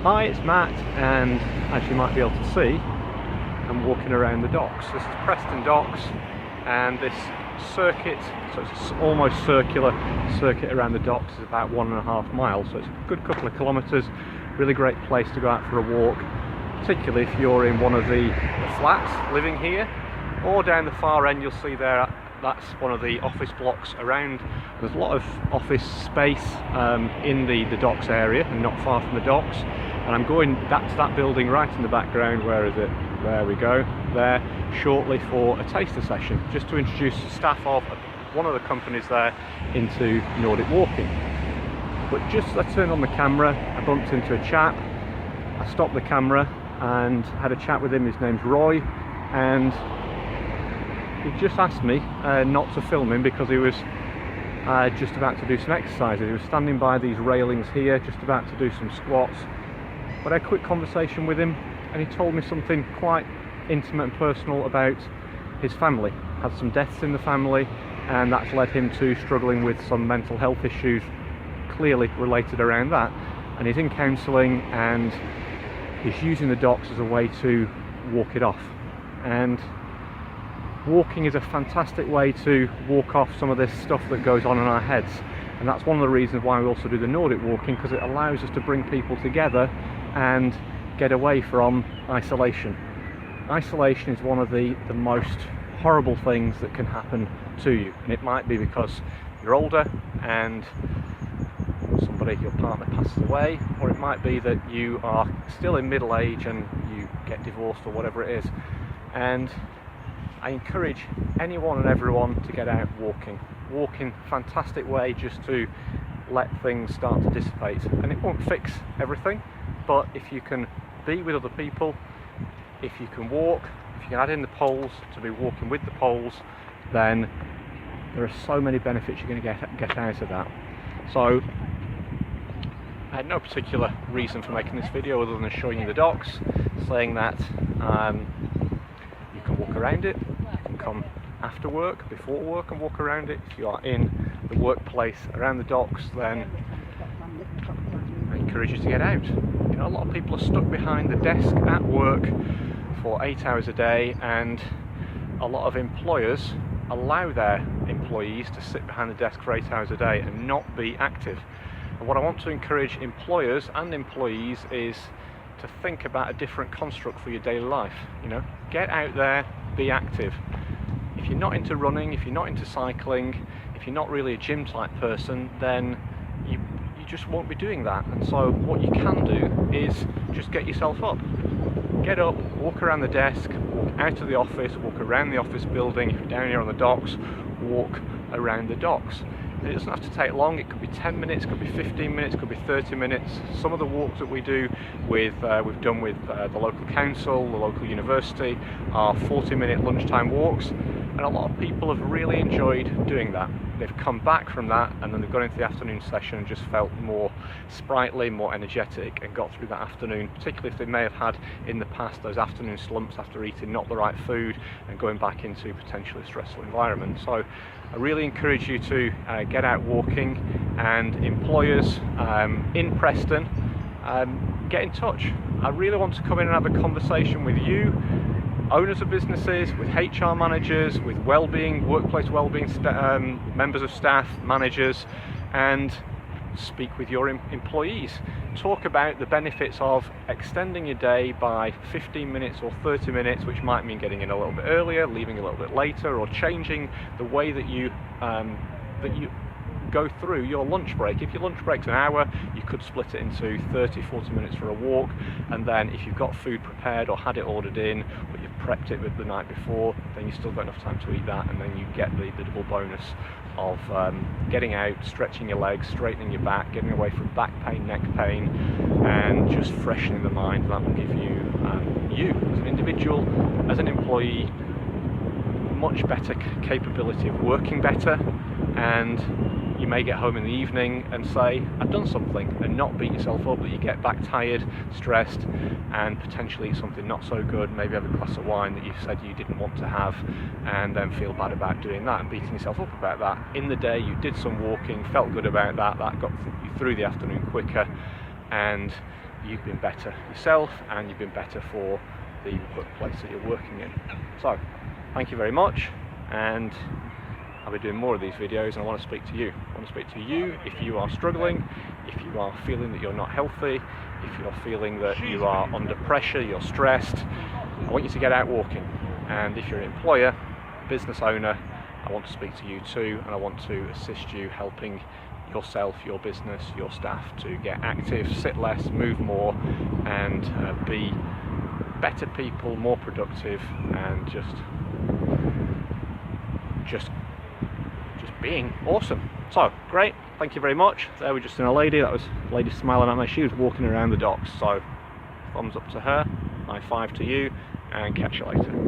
Hi, it's Matt, and as you might be able to see, I'm walking around the docks. This is Preston docks, and this circuit, so it's almost circular circuit around the docks, is about 1.5 miles, so it's a good couple of kilometres. Really great place to go out for a walk, particularly if you're in one of the flats living here, or down the far end you'll see there, that's one of the office blocks around. There's a lot of office space in the docks area and not far from the docks, and I'm going back to that building right in the background. Where is it? There we go, there, shortly for a taster session, just to introduce the staff of one of the companies there into Nordic walking. But just as I turned on the camera, I bumped into a chap. I stopped the camera and had a chat with him. His name's Roy, and he just asked me not to film him because he was just about to do some exercises. He was standing by these railings here, just about to do some squats. But I had a quick conversation with him, and he told me something quite intimate and personal about his family. Had some deaths in the family, and that's led him to struggling with some mental health issues, clearly related around that. And he's in counselling, and he's using the docks as a way to walk it off. And walking is a fantastic way to walk off some of this stuff that goes on in our heads, and that's one of the reasons why we also do the Nordic walking, because it allows us to bring people together and get away from isolation. Isolation is one of the most horrible things that can happen to you, and it might be because you're older and somebody, your partner, passes away, or it might be that you are still in middle age and you get divorced or whatever it is. And I encourage anyone and everyone to get out walking. Walking, fantastic way just to let things start to dissipate. And it won't fix everything, but if you can be with other people, if you can walk, if you can add in the poles to be walking with the poles, then there are so many benefits you're going to get out of that. So I had no particular reason for making this video other than showing you the docks, saying that you can walk around it, you can come after work, before work, and walk around it. If you are in the workplace around the docks, then I encourage you to get out. You know, a lot of people are stuck behind the desk at work for 8 hours a day, and a lot of employers allow their employees to sit behind the desk for 8 hours a day and not be active. And what I want to encourage employers and employees is to think about a different construct for your daily life. You know, get out there, be active. If you're not into running, if you're not into cycling, if you're not really a gym type person, then you just won't be doing that. And so what you can do is just get yourself up. Get up, walk around the desk, walk out of the office, walk around the office building. If you're down here on the docks, walk around the docks. It doesn't have to take long. It could be 10 minutes, it could be 15 minutes, it could be 30 minutes. Some of the walks that we do we've done with the local council, the local university, are 40-minute lunchtime walks, and a lot of people have really enjoyed doing that. They've come back from that, and then they've gone into the afternoon session and just felt more sprightly, more energetic, and got through that afternoon, particularly if they may have had in the past those afternoon slumps after eating not the right food and going back into potentially stressful environment. So I really encourage you to get out walking, and employers in Preston, get in touch. I really want to come in and have a conversation with you, owners of businesses, with HR managers, with Wellbeing, workplace wellbeing members of staff, managers, and speak with your employees. Talk about the benefits of extending your day by 15 minutes or 30 minutes, which might mean getting in a little bit earlier, leaving a little bit later, or changing the way that you go through your lunch break. If your lunch break's an hour, you could split it into 30-40 minutes for a walk, and then if you've got food prepared or had it ordered in, but you've prepped it the night before, then you've still got enough time to eat that, and then you get the double bonus of getting out, stretching your legs, straightening your back, getting away from back pain, neck pain, and just freshening the mind. That will give you, you as an individual, as an employee, much better capability of working better, and you may get home in the evening and say, I've done something, and not beat yourself up that you get back tired, stressed, and potentially eat something not so good, maybe have a glass of wine that you said you didn't want to have, and then feel bad about doing that and beating yourself up about that. In the day you did some walking, felt good about that, that got you through the afternoon quicker, and you've been better yourself and you've been better for the workplace that you're working in. So thank you very much, and I'll be doing more of these videos, and I want to speak to you. I want to speak to you if you are struggling, if you are feeling that you're not healthy, if you're feeling that you are under pressure, you're stressed. I want you to get out walking. And if you're an employer, business owner, I want to speak to you too, and I want to assist you helping yourself, your business, your staff to get active, sit less, move more, and be better people, more productive, and just being awesome. So great, thank you very much. There we're just in a lady, that was a lady smiling at me. She was walking around the docks, so thumbs up to her, high five to you, and catch you later.